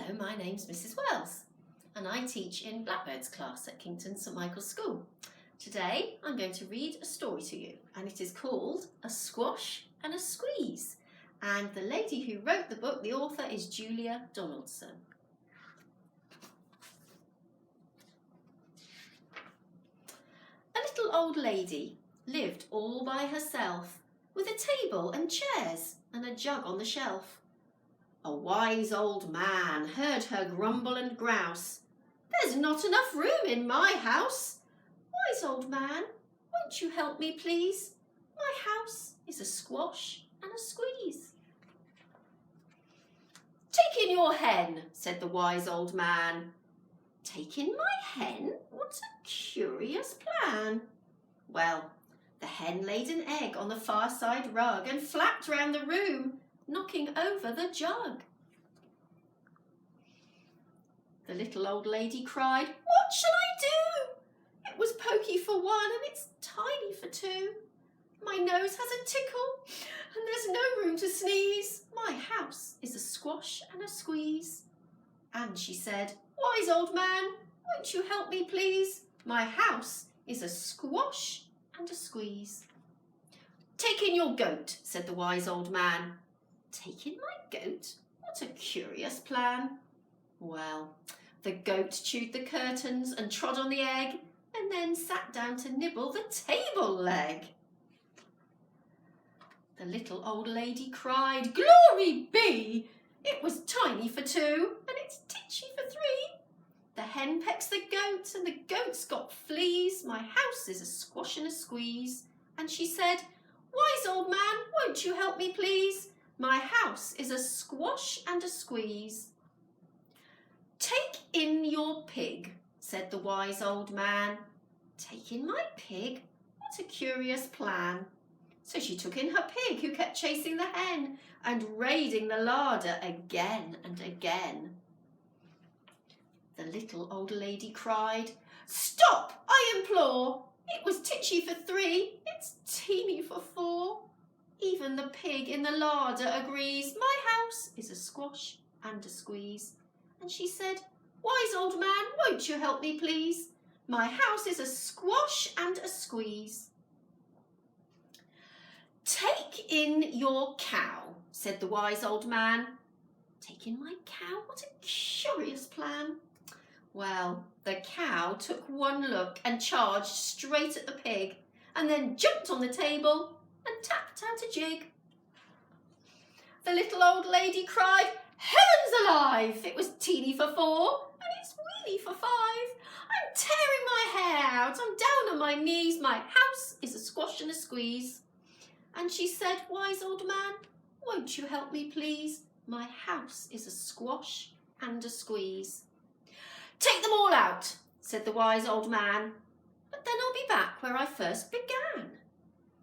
Hello, my name's Mrs. Wells and I teach in Blackbird's class at Kington St Michael's School. Today I'm going to read a story to you and it is called A Squash and a Squeeze, and the lady who wrote the book, the author, is Julia Donaldson. A little old lady lived all by herself with a table and chairs and a jug on the shelf. A wise old man heard her grumble and grouse. "There's not enough room in my house. Wise old man, won't you help me please? My house is a squash and a squeeze." "Take in your hen," said the wise old man. "Take in my hen? What a curious plan." Well, the hen laid an egg on the far side rug and flapped round the room, knocking over the jug. The little old lady cried, "What shall I do? It was pokey for one and it's tiny for two. My nose has a tickle and there's no room to sneeze. My house is a squash and a squeeze." And she said, "Wise old man, won't you help me please? My house is a squash and a squeeze." "Take in your goat," said the wise old man. "Take in my goat? What a curious plan." Well, the goat chewed the curtains and trod on the egg and then sat down to nibble the table leg. The little old lady cried, "Glory be! It was tiny for two and it's titchy for three. The hen pecks the goat and the goat's got fleas. My house is a squash and a squeeze." And she said, "Wise old man, won't you help me please? My house is a squash and a squeeze." "Take in your pig," said the wise old man. "Take in my pig? What a curious plan." So she took in her pig, who kept chasing the hen and raiding the larder again and again. The little old lady cried, "Stop, I implore! It was titchy for three, it's teeny for four. Even the pig in the larder agrees. My house is a squash and a squeeze." And she said, "Wise old man, won't you help me please? My house is a squash and a squeeze." "Take in your cow," said the wise old man. "Take in my cow? What a curious plan." Well, the cow took one look and charged straight at the pig and then jumped on the table and tapped out a jig. The little old lady cried, "Heavens alive! It was teeny for four and it's weeny for five. I'm tearing my hair out, I'm down on my knees. My house is a squash and a squeeze." And she said, "Wise old man, won't you help me please? My house is a squash and a squeeze." "Take them all out," said the wise old man, "but then I'll be back where I first began."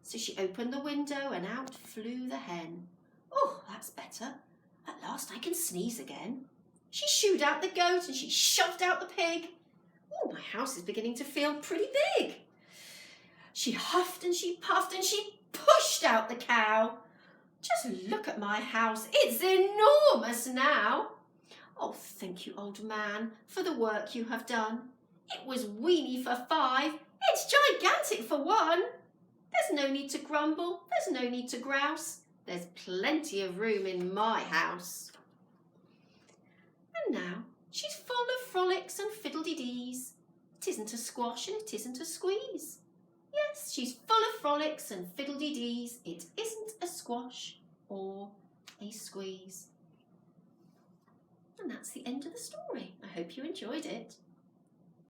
So she opened the window and out flew the hen. "Oh, that's better. At last I can sneeze again." She shooed out the goat and she shoved out the pig. "Oh, my house is beginning to feel pretty big." She huffed and she puffed and she pushed out the cow. "Just look at my house. It's enormous now." "Oh, thank you, old man, for the work you have done. It was weeny for five. It's gigantic for one. There's no need to grumble. There's no need to grouse. There's plenty of room in my house." And now she's full of frolics and fiddle-de-dees. It isn't a squash and it isn't a squeeze. Yes, she's full of frolics and fiddle-de-dees. It isn't a squash or a squeeze. And that's the end of the story. I hope you enjoyed it.